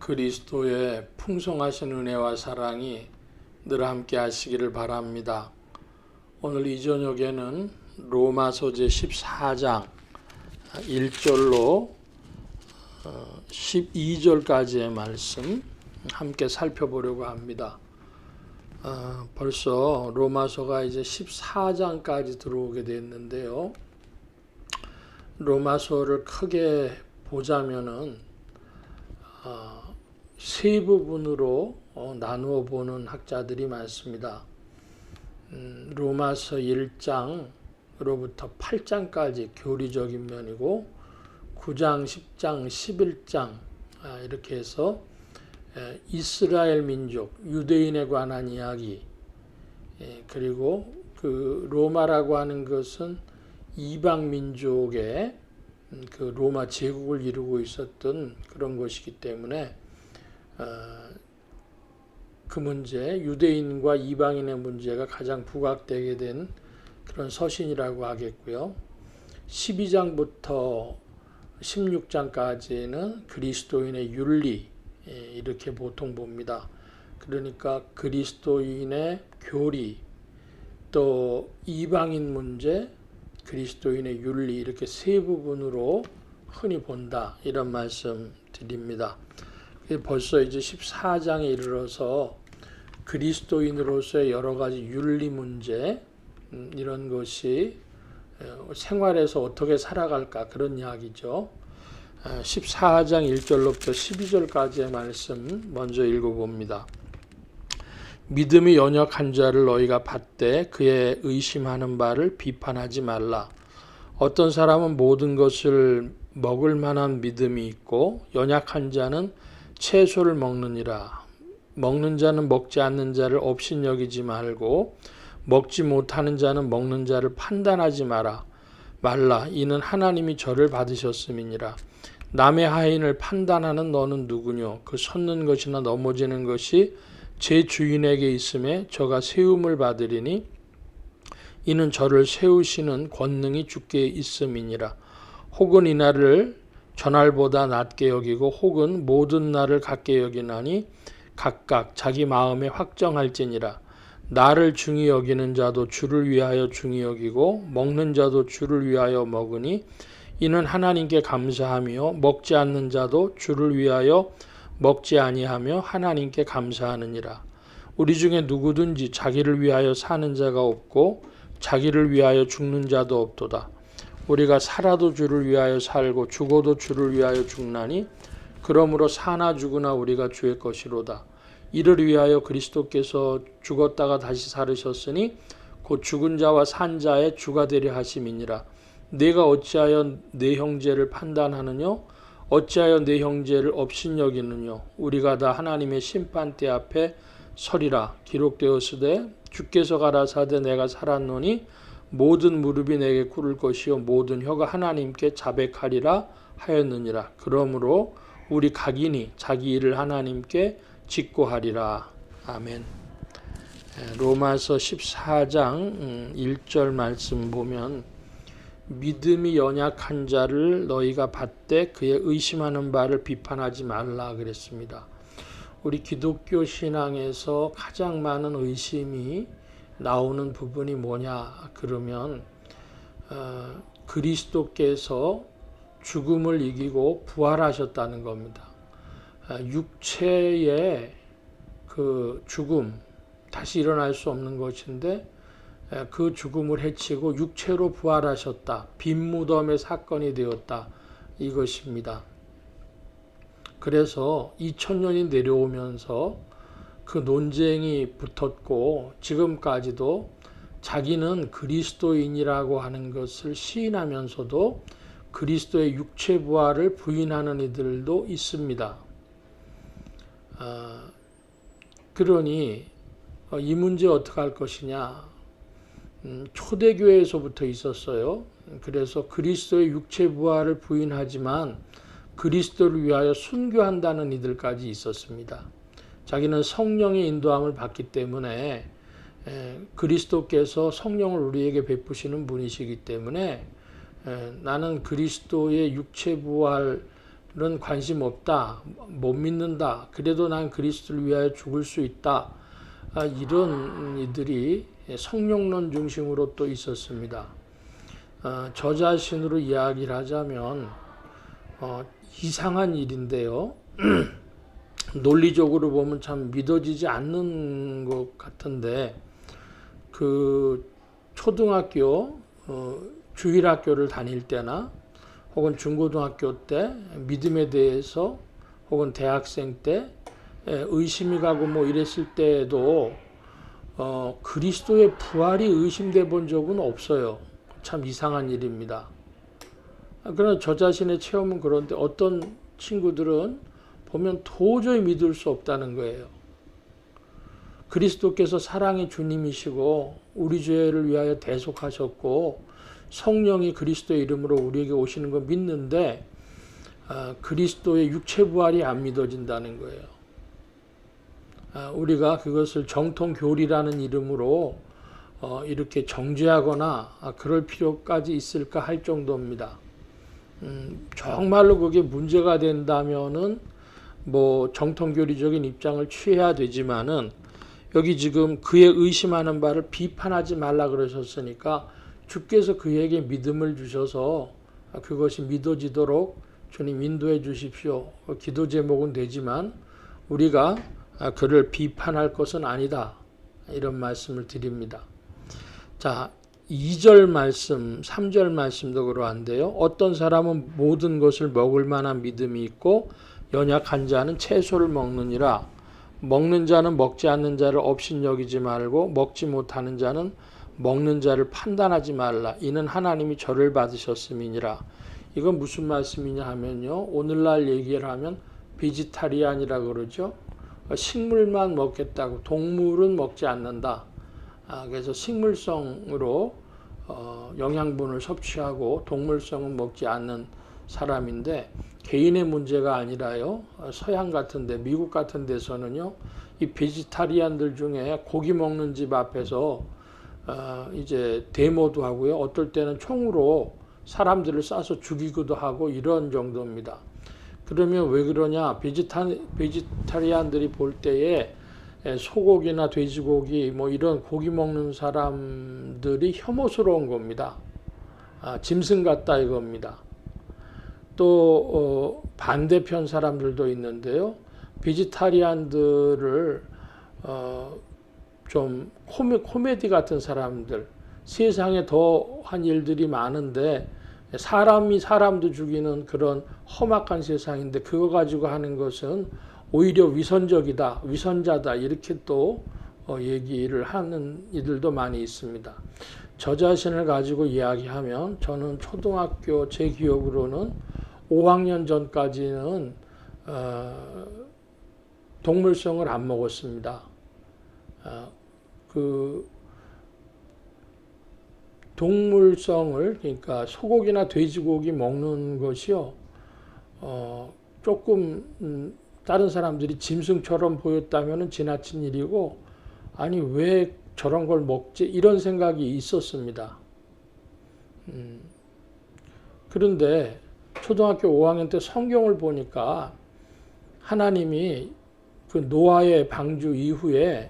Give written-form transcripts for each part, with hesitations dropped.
그리스도의 풍성하신 은혜와 사랑이 늘 함께 하시기를 바랍니다. 오늘 이 저녁에는 로마서 제14장 1절로 12절까지의 말씀 함께 살펴보려고 합니다. 벌써 로마서가 이제 14장까지 들어오게 됐는데요. 로마서를 크게 보자면은 세 부분으로 나누어 보는 학자들이 많습니다. 로마서 1장으로부터 8장까지 교리적인 면이고 9장, 10장, 11장 이렇게 해서 이스라엘 민족, 유대인에 관한 이야기, 그리고 그 로마라고 하는 것은 이방 민족의 그 로마 제국을 이루고 있었던 그런 것이기 때문에 그 문제, 유대인과 이방인의 문제가 가장 부각되게 된 그런 서신이라고 하겠고요. 12장부터 16장까지는 그리스도인의 윤리 이렇게 보통 봅니다. 그러니까 그리스도인의 교리, 또 이방인 문제, 그리스도인의 윤리 이렇게 세 부분으로 흔히 본다 이런 말씀 드립니다. 벌써 이제 14장에 이르러서 그리스도인으로서의 여러 가지 윤리 문제 이런 것이 생활에서 어떻게 살아갈까 그런 이야기죠. 14장 1절로부터 12절까지의 말씀 먼저 읽어봅니다. 믿음이 연약한 자를 너희가 받되 그의 의심하는 바를 비판하지 말라. 어떤 사람은 모든 것을 먹을 만한 믿음이 있고 연약한 자는 채소를 먹느니라. 먹는 자는 먹지 않는 자를 업신여기지 말고 먹지 못하는 자는 먹는 자를 판단하지 말라. 이는 하나님이 저를 받으셨음이니라. 남의 하인을 판단하는 너는 누구뇨? 그 섰는 것이나 넘어지는 것이 제 주인에게 있음에 저가 세움을 받으리니 이는 저를 세우시는 권능이 주께 있음이니라. 혹은 이날을 전날보다 낮게 여기고 혹은 모든 날을 같게 여기나니 각각 자기 마음에 확정할지니라. 나를 중히 여기는 자도 주를 위하여 중히 여기고 먹는 자도 주를 위하여 먹으니 이는 하나님께 감사하며 먹지 않는 자도 주를 위하여 먹지 아니하며 하나님께 감사하느니라. 우리 중에 누구든지 자기를 위하여 사는 자가 없고 자기를 위하여 죽는 자도 없도다. 우리가 살아도 주를 위하여 살고 죽어도 주를 위하여 죽나니 그러므로 사나 죽으나 우리가 주의 것이로다. 이를 위하여 그리스도께서 죽었다가 다시 살으셨으니 곧 죽은 자와 산 자의 주가 되려 하심이니라. 내가 어찌하여 내 형제를 판단하느뇨? 어찌하여 내 형제를 업신여기느뇨? 우리가 다 하나님의 심판대 앞에 서리라. 기록되었으되 주께서 가라사대 내가 살았노니 모든 무릎이 내게 꿇을 것이요 모든 혀가 하나님께 자백하리라 하였느니라. 그러므로 우리 각인이 자기 일을 하나님께 직고하리라. 아멘. 로마서 14장 1절 말씀 보면 믿음이 연약한 자를 너희가 받되 그의 의심하는 바를 비판하지 말라 그랬습니다. 우리 기독교 신앙에서 가장 많은 의심이 나오는 부분이 뭐냐 그러면 그리스도께서 죽음을 이기고 부활하셨다는 겁니다. 육체의 그 죽음 다시 일어날 수 없는 것인데 그 죽음을 해치고 육체로 부활하셨다. 빈 무덤의 사건이 되었다. 이것입니다. 그래서 2000년이 내려오면서 그 논쟁이 붙었고 지금까지도 자기는 그리스도인이라고 하는 것을 시인하면서도 그리스도의 육체 부활을 부인하는 이들도 있습니다. 그러니 이 문제 어떻게 할 것이냐? 초대교회에서부터 있었어요. 그래서 그리스도의 육체 부활을 부인하지만 그리스도를 위하여 순교한다는 이들까지 있었습니다. 자기는 성령의 인도함을 받기 때문에 그리스도께서 성령을 우리에게 베푸시는 분이시기 때문에 나는 그리스도의 육체 부활을 관심 없다, 못 믿는다, 그래도 난 그리스도를 위하여 죽을 수 있다, 이런 이들이 성령론 중심으로 또 있었습니다. 저 자신으로 이야기를 하자면 이상한 일인데요. 논리적으로 보면 참 믿어지지 않는 것 같은데, 그 초등학교 주일학교를 다닐 때나 혹은 중고등학교 때 믿음에 대해서 혹은 대학생 때 의심이 가고 뭐 이랬을 때에도 그리스도의 부활이 의심돼 본 적은 없어요. 참 이상한 일입니다. 그러나 저 자신의 체험은 그런데 어떤 친구들은 보면 도저히 믿을 수 없다는 거예요. 그리스도께서 사랑의 주님이시고 우리 죄를 위하여 대속하셨고 성령이 그리스도의 이름으로 우리에게 오시는 거 믿는데 그리스도의 육체 부활이 안 믿어진다는 거예요. 우리가 그것을 정통교리라는 이름으로 이렇게 정죄하거나 그럴 필요까지 있을까 할 정도입니다. 정말로 그게 문제가 된다면은 뭐 정통교리적인 입장을 취해야 되지만은 여기 지금 그의 의심하는 바를 비판하지 말라 그러셨으니까 주께서 그에게 믿음을 주셔서 그것이 믿어지도록 주님 인도해 주십시오. 기도 제목은 되지만 우리가 그를 비판할 것은 아니다. 이런 말씀을 드립니다. 자, 2절 말씀, 3절 말씀도 그러한데요. 어떤 사람은 모든 것을 먹을 만한 믿음이 있고 연약한 자는 채소를 먹느니라. 먹는 자는 먹지 않는 자를 업신여기지 말고 먹지 못하는 자는 먹는 자를 판단하지 말라. 이는 하나님이 저를 받으셨음이니라. 이건 무슨 말씀이냐 하면요. 오늘날 얘기를 하면 베지타리안이라 그러죠. 식물만 먹겠다고, 동물은 먹지 않는다. 그래서 식물성으로 영양분을 섭취하고 동물성은 먹지 않는 사람인데, 개인의 문제가 아니라요. 서양 같은데, 미국 같은 데서는요. 이 베지타리안들 중에 고기 먹는 집 앞에서 이제 데모도 하고요. 어떨 때는 총으로 사람들을 쏴서 죽이기도 하고 이런 정도입니다. 그러면 왜 그러냐? 베지타리안들이 볼 때에 소고기나 돼지고기 뭐 이런 고기 먹는 사람들이 혐오스러운 겁니다. 짐승 같다 이겁니다. 또 반대편 사람들도 있는데요. 베지타리안들을 좀 코미디 같은 사람들, 세상에 더한 일들이 많은데 사람이 사람도 죽이는 그런 험악한 세상인데 그거 가지고 하는 것은 오히려 위선적이다, 위선자다 이렇게 또 얘기를 하는 이들도 많이 있습니다. 저 자신을 가지고 이야기하면 저는 초등학교 제 기억으로는 5학년 전까지는 동물성을 안 먹었습니다. 그 동물성을, 그러니까 소고기나 돼지고기 먹는 것이요, 조금 다른 사람들이 짐승처럼 보였다면 지나친 일이고, 아니 왜 저런 걸 먹지? 이런 생각이 있었습니다. 그런데 초등학교 5학년 때 성경을 보니까 하나님이 그 노아의 방주 이후에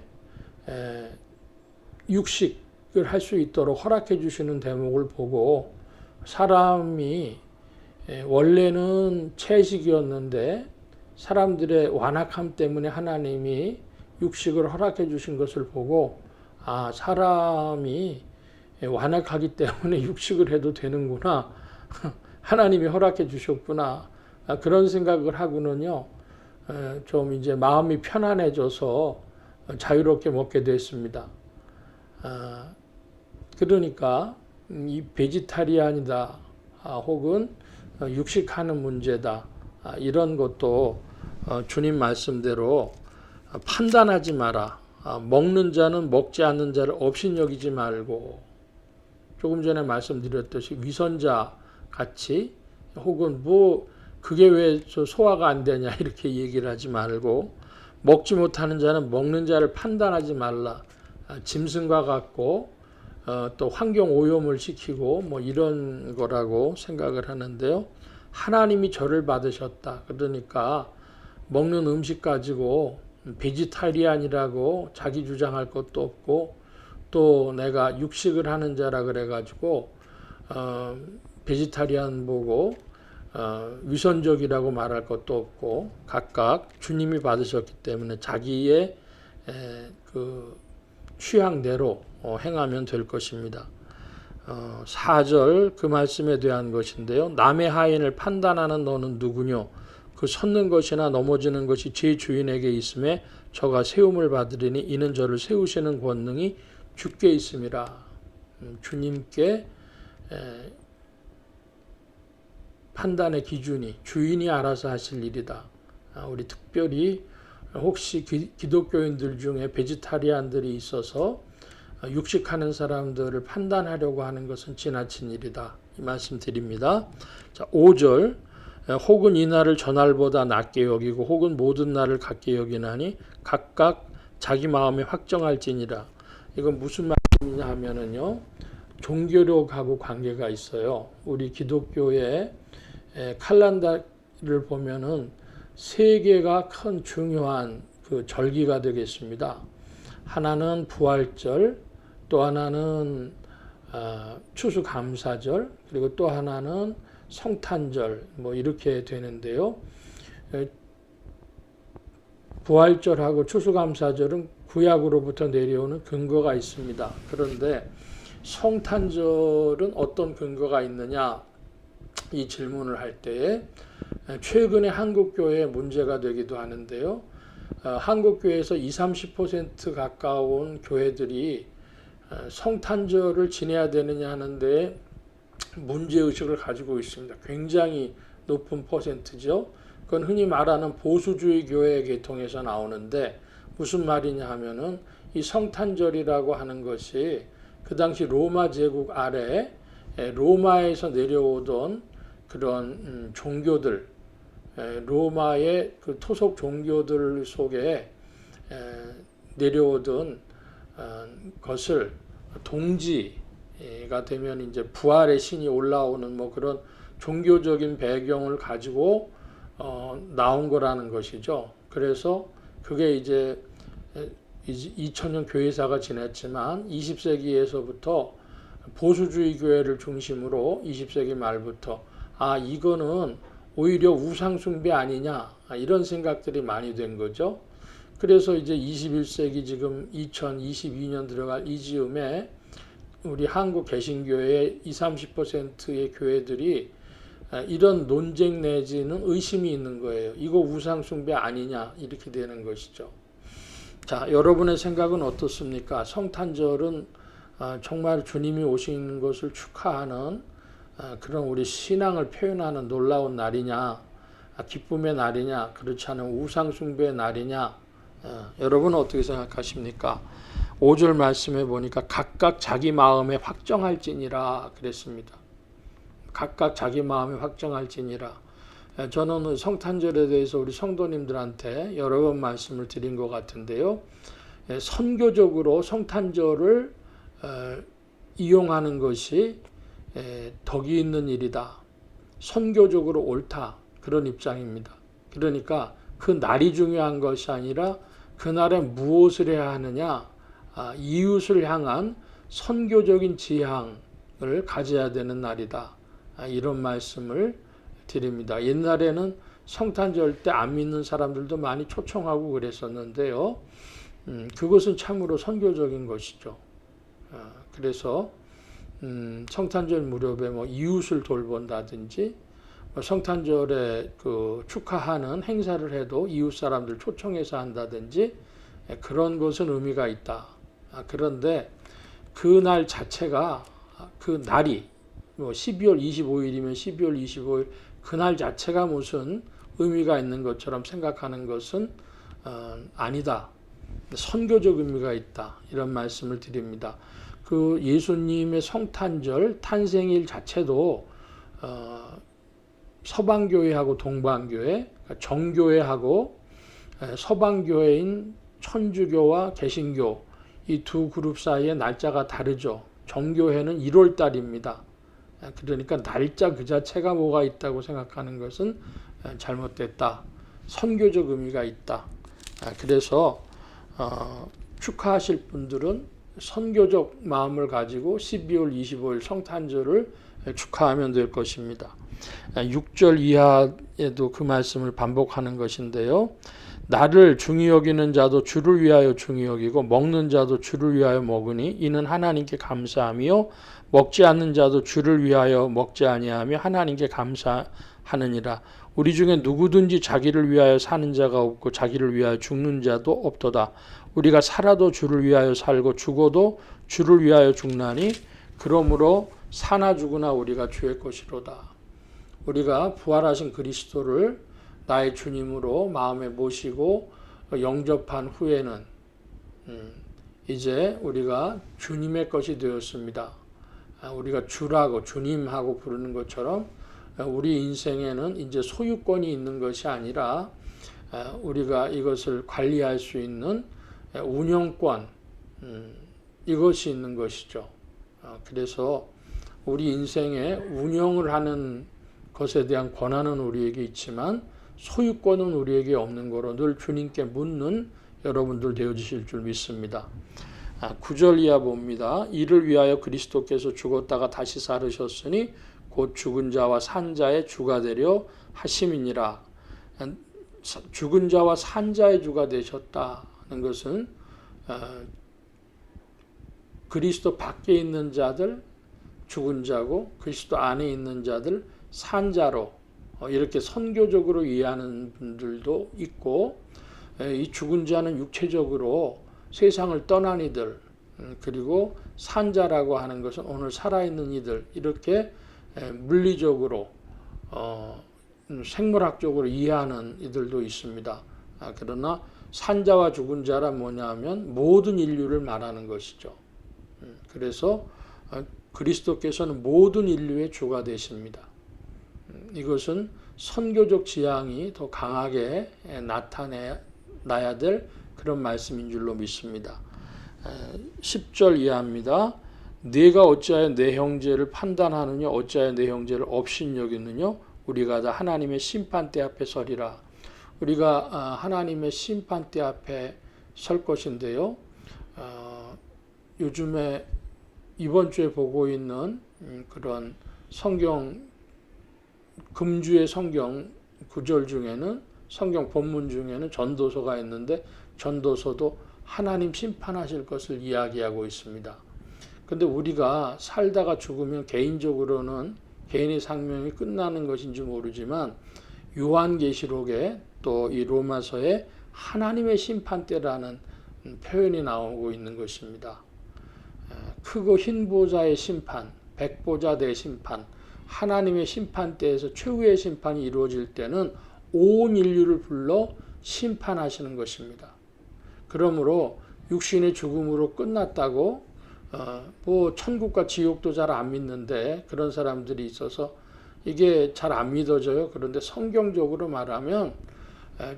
육식을 할 수 있도록 허락해 주시는 대목을 보고, 사람이 원래는 채식이었는데 사람들의 완악함 때문에 하나님이 육식을 허락해 주신 것을 보고, 사람이 완악하기 때문에 육식을 해도 되는구나. 하나님이 허락해 주셨구나. 그런 생각을 하고는요, 좀 이제 마음이 편안해져서 자유롭게 먹게 됐습니다. 그러니까 이 베지타리안이다, 혹은 육식하는 문제다, 이런 것도 주님 말씀대로 판단하지 마라. 먹는 자는 먹지 않는 자를 업신여기지 말고, 조금 전에 말씀드렸듯이 위선자 같이, 혹은 뭐 그게 왜 소화가 안 되냐 이렇게 얘기를 하지 말고, 먹지 못하는 자는 먹는 자를 판단하지 말라. 짐승과 같고 또 환경 오염을 시키고 뭐 이런 거라고 생각을 하는데요. 하나님이 저를 받으셨다. 그러니까 먹는 음식 가지고 베지타리안이라고 자기 주장할 것도 없고 또 내가 육식을 하는 자라 그래가지고 베지타리안 보고 위선적이라고 말할 것도 없고 각각 주님이 받으셨기 때문에 자기의 그 취향대로 행하면 될 것입니다. 4절 그 말씀에 대한 것인데요. 남의 하인을 판단하는 너는 누구뇨? 그 섰는 것이나 넘어지는 것이 제 주인에게 있음에 저가 세움을 받으리니 이는 저를 세우시는 권능이 주께 있음이라. 주님께 판단의 기준이 주인이 알아서 하실 일이다. 우리 특별히 혹시 기독교인들 중에 베지타리안들이 있어서 육식하는 사람들을 판단하려고 하는 것은 지나친 일이다. 이 말씀 드립니다. 자, 5절 혹은 이 날을 저날보다 낮게 여기고 혹은 모든 날을 같게 여기나니 각각 자기 마음에 확정할지니라. 이건 무슨 말이냐 하면은요. 종교력하고 관계가 있어요. 우리 기독교의 칼란다를 보면은 세 개가 큰 중요한 그 절기가 되겠습니다. 하나는 부활절, 또 하나는 추수감사절, 그리고 또 하나는 성탄절, 뭐 이렇게 되는데요. 부활절하고 추수감사절은 구약으로부터 내려오는 근거가 있습니다. 그런데 성탄절은 어떤 근거가 있느냐? 이 질문을 할 때에 최근에 한국교회에 문제가 되기도 하는데요. 한국교회에서 20-30% 가까운 교회들이 성탄절을 지내야 되느냐 하는데 문제의식을 가지고 있습니다. 굉장히 높은 퍼센트죠. 그건 흔히 말하는 보수주의 교회 계통에서 나오는데 무슨 말이냐 하면은 이 성탄절이라고 하는 것이 그 당시 로마 제국 아래 로마에서 내려오던 그런 종교들, 로마의 그 토속 종교들 속에 내려오던 것을 동지가 되면 이제 부활의 신이 올라오는 뭐 그런 종교적인 배경을 가지고 나온 거라는 것이죠. 그래서 그게 이제 2000년 교회사가 지났지만 20세기에서부터 보수주의 교회를 중심으로 20세기 말부터 이거는 오히려 우상숭배 아니냐 이런 생각들이 많이 된 거죠. 그래서 이제 21세기 지금 2022년 들어갈 이 즈음에 우리 한국 개신교회의 20-30%의 교회들이 이런 논쟁 내지는 의심이 있는 거예요. 이거 우상숭배 아니냐 이렇게 되는 것이죠. 자, 여러분의 생각은 어떻습니까? 성탄절은 정말 주님이 오신 것을 축하하는 그런 우리 신앙을 표현하는 놀라운 날이냐, 기쁨의 날이냐, 그렇지 않은 우상숭배의 날이냐, 여러분은 어떻게 생각하십니까? 5절 말씀해 보니까 각각 자기 마음에 확정할지니라 그랬습니다. 각각 자기 마음에 확정할지니라. 저는 성탄절에 대해서 우리 성도님들한테 여러 번 말씀을 드린 것 같은데요. 선교적으로 성탄절을 이용하는 것이 덕이 있는 일이다. 선교적으로 옳다. 그런 입장입니다. 그러니까 그 날이 중요한 것이 아니라 그날에 무엇을 해야 하느냐, 이웃을 향한 선교적인 지향을 가져야 되는 날이다. 이런 말씀을 드립니다. 옛날에는 성탄절 때 안 믿는 사람들도 많이 초청하고 그랬었는데요. 그것은 참으로 선교적인 것이죠. 그래서 성탄절 무렵에 뭐 이웃을 돌본다든지 성탄절에 그 축하하는 행사를 해도 이웃 사람들 초청해서 한다든지 그런 것은 의미가 있다. 그런데 그 날 자체가 그 날이 뭐 12월 25일이면 12월 25일 그날 자체가 무슨 의미가 있는 것처럼 생각하는 것은 아니다. 선교적 의미가 있다. 이런 말씀을 드립니다. 그 예수님의 성탄절 탄생일 자체도 서방교회하고 동방교회, 정교회하고 서방교회인 천주교와 개신교 이 두 그룹 사이의 날짜가 다르죠. 정교회는 1월 달입니다. 그러니까 날짜 그 자체가 뭐가 있다고 생각하는 것은 잘못됐다. 선교적 의미가 있다. 그래서 축하하실 분들은 선교적 마음을 가지고 12월 25일 성탄절을 축하하면 될 것입니다. 6절 이하에도 그 말씀을 반복하는 것인데요. 나를 중히 여기는 자도 주를 위하여 중히 여기고 먹는 자도 주를 위하여 먹으니 이는 하나님께 감사하며 먹지 않는 자도 주를 위하여 먹지 아니하며 하나님께 감사하느니라. 우리 중에 누구든지 자기를 위하여 사는 자가 없고 자기를 위하여 죽는 자도 없도다. 우리가 살아도 주를 위하여 살고 죽어도 주를 위하여 죽나니 그러므로 사나 죽으나 우리가 주의 것이로다. 우리가 부활하신 그리스도를 나의 주님으로 마음에 모시고 영접한 후에는 이제 우리가 주님의 것이 되었습니다. 우리가 주라고 주님하고 부르는 것처럼 우리 인생에는 이제 소유권이 있는 것이 아니라 우리가 이것을 관리할 수 있는 운영권, 이것이 있는 것이죠. 그래서 우리 인생의 운영을 하는 것에 대한 권한은 우리에게 있지만 소유권은 우리에게 없는 거로 늘 주님께 묻는 여러분들 되어주실 줄 믿습니다. 9절 이하 봅니다. 이를 위하여 그리스도께서 죽었다가 다시 살으셨으니 곧 죽은 자와 산 자의 주가 되려 하심이니라. 죽은 자와 산 자의 주가 되셨다는 것은 그리스도 밖에 있는 자들 죽은 자고 그리스도 안에 있는 자들 산 자로 이렇게 선교적으로 이해하는 분들도 있고, 이 죽은 자는 육체적으로 세상을 떠난 이들, 그리고 산 자라고 하는 것은 오늘 살아있는 이들, 이렇게 물리적으로 생물학적으로 이해하는 이들도 있습니다. 그러나 산자와 죽은 자라 뭐냐면 모든 인류를 말하는 것이죠. 그래서 그리스도께서는 모든 인류의 주가 되십니다. 이것은 선교적 지향이 더 강하게 나타나야 될 그런 말씀인 줄로 믿습니다. 10절 이하입니다. 네가 어찌하여 내 형제를 판단하느냐 어찌하여 내 형제를 업신여기느냐 우리가 다 하나님의 심판대 앞에 서리라. 우리가 하나님의 심판대 앞에 설 것인데요. 요즘에 이번 주에 보고 있는 그런 금주의 성경 구절 중에는 성경 본문 중에는 전도서가 있는데 전도서도 하나님 심판하실 것을 이야기하고 있습니다. 근데 우리가 살다가 죽으면 개인적으로는 개인의 생명이 끝나는 것인지 모르지만 요한계시록에 또 이 로마서에 하나님의 심판대라는 표현이 나오고 있는 것입니다. 크고 흰 보좌의 심판, 백보좌 대심판, 하나님의 심판대에서 최후의 심판이 이루어질 때는 온 인류를 불러 심판하시는 것입니다. 그러므로 육신의 죽음으로 끝났다고 천국과 지옥도 잘 안 믿는데 그런 사람들이 있어서 이게 잘 안 믿어져요. 그런데 성경적으로 말하면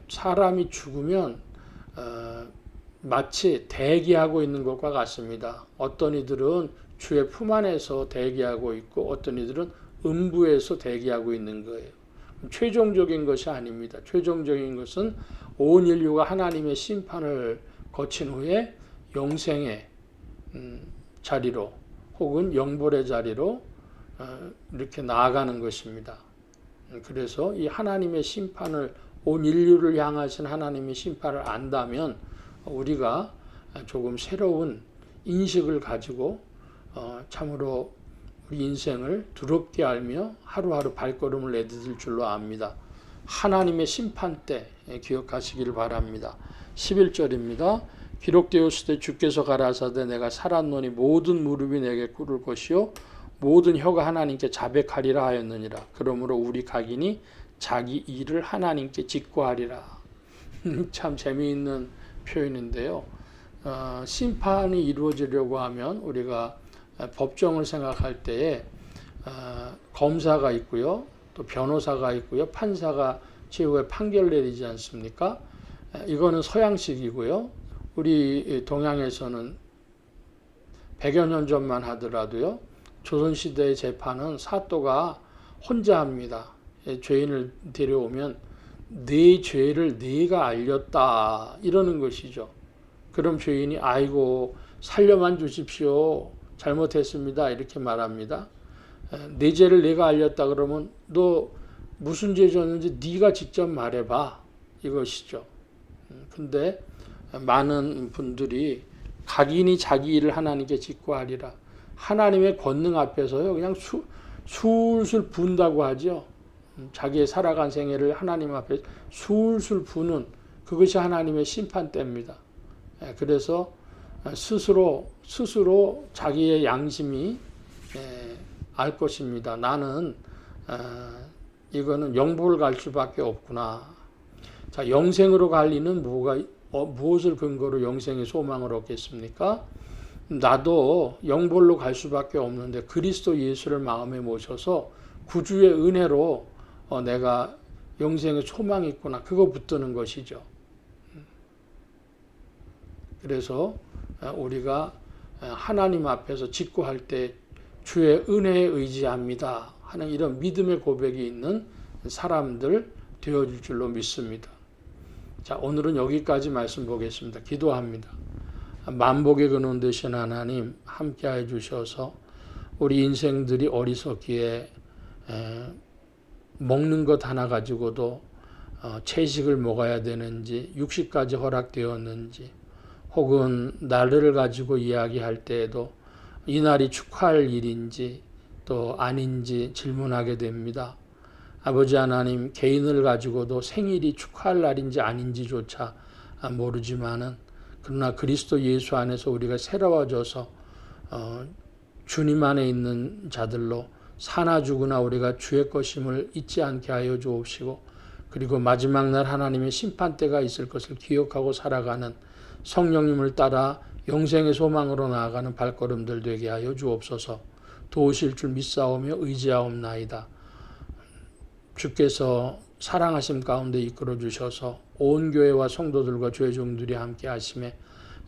사람이 죽으면 마치 대기하고 있는 것과 같습니다. 어떤 이들은 주의 품 안에서 대기하고 있고 어떤 이들은 음부에서 대기하고 있는 거예요. 최종적인 것이 아닙니다. 최종적인 것은 온 인류가 하나님의 심판을 거친 후에 영생의 자리로 혹은 영벌의 자리로 이렇게 나아가는 것입니다. 그래서 이 하나님의 심판을 온 인류를 향하신 하나님의 심판을 안다면 우리가 조금 새로운 인식을 가지고 참으로 우리 인생을 두렵게 알며 하루하루 발걸음을 내디딜 줄로 압니다. 하나님의 심판 때 기억하시길 바랍니다. 11절입니다. 기록되었을 때 주께서 가라사대 내가 살았노니 모든 무릎이 내게 꿇을 것이요 모든 혀가 하나님께 자백하리라 하였느니라. 그러므로 우리 각인이 자기 일을 하나님께 직고하리라. 참 재미있는 표현인데요. 심판이 이루어지려고 하면 우리가 법정을 생각할 때에 검사가 있고요. 또 변호사가 있고요. 판사가 최후의 판결 내리지 않습니까? 이거는 서양식이고요. 우리 동양에서는 100여 년 전만 하더라도요. 조선시대의 재판은 사또가 혼자 합니다. 죄인을 데려오면 네 죄를 네가 알렸다 이러는 것이죠. 그럼 죄인이 아이고 살려만 주십시오. 잘못했습니다. 이렇게 말합니다. 내 죄를 내가 알렸다 그러면 너 무슨 죄 졌는지 네가 직접 말해봐 이것이죠. 근데 많은 분들이 각인이 자기 일을 하나님께 짓고 하리라. 하나님의 권능 앞에서요 그냥 술술 분다고 하죠. 자기의 살아간 생애를 하나님 앞에 술술 부는 그것이 하나님의 심판대입니다. 그래서 스스로 자기의 양심이 알 것입니다. 나는 이거는 영보를 갈 수밖에 없구나. 자, 영생으로 갈 이는 무엇을 근거로 영생의 소망을 얻겠습니까? 나도 영bor로 갈 수밖에 없는데 그리스도 예수를 마음에 모셔서 구주의 은혜로 내가 영생의 소망이 있구나. 그거 붙드는 것이죠. 그래서 우리가 하나님 앞에서 직구할 때 주의 은혜에 의지합니다 하는 이런 믿음의 고백이 있는 사람들 되어줄 줄로 믿습니다. 자, 오늘은 여기까지 말씀 보겠습니다. 기도합니다. 만복의 근원 되신 하나님 함께해 주셔서 우리 인생들이 어리석기에 먹는 것 하나 가지고도 채식을 먹어야 되는지 육식까지 허락되었는지 혹은 날을 가지고 이야기할 때에도 이 날이 축하할 일인지 또 아닌지 질문하게 됩니다. 아버지 하나님 개인을 가지고도 생일이 축하할 날인지 아닌지조차 모르지만은 그러나 그리스도 예수 안에서 우리가 새로워져서 주님 안에 있는 자들로 사나 죽으나 우리가 주의 것임을 잊지 않게 하여 주옵시고 그리고 마지막 날 하나님의 심판대가 있을 것을 기억하고 살아가는 성령님을 따라 영생의 소망으로 나아가는 발걸음들 되게 하여 주옵소서. 도우실 줄 믿사오며 의지하옵나이다. 주께서 사랑하심 가운데 이끌어 주셔서 온 교회와 성도들과 주의 종들이 함께 하심에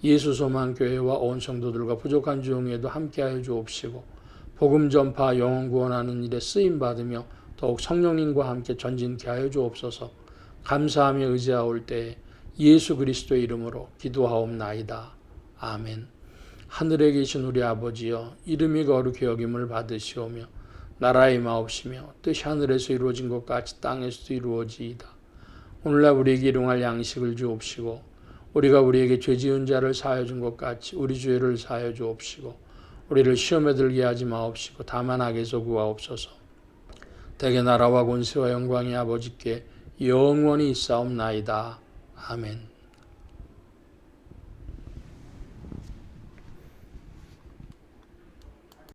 예수 소망 교회와 온 성도들과 부족한 중에도 함께 하여 주옵시고 복음 전파 영혼 구원하는 일에 쓰임 받으며 더욱 성령님과 함께 전진케 하여 주옵소서. 감사하며 의지하올 때에 예수 그리스도의 이름으로 기도하옵나이다. 아멘. 하늘에 계신 우리 아버지여 이름이 거룩히 여김을 받으시오며 나라의 마옵시며 뜻이 하늘에서 이루어진 것 같이 땅에서도 이루어지이다. 오늘날 우리에게 일용할 양식을 주옵시고 우리가 우리에게 죄 지은 자를 사하여 준 것 같이 우리 죄를 사하여 주옵시고 우리를 시험에 들게 하지 마옵시고 다만 악에서 구하옵소서. 대개 나라와 권세와 영광이 아버지께 영원히 있사옵나이다. 아멘.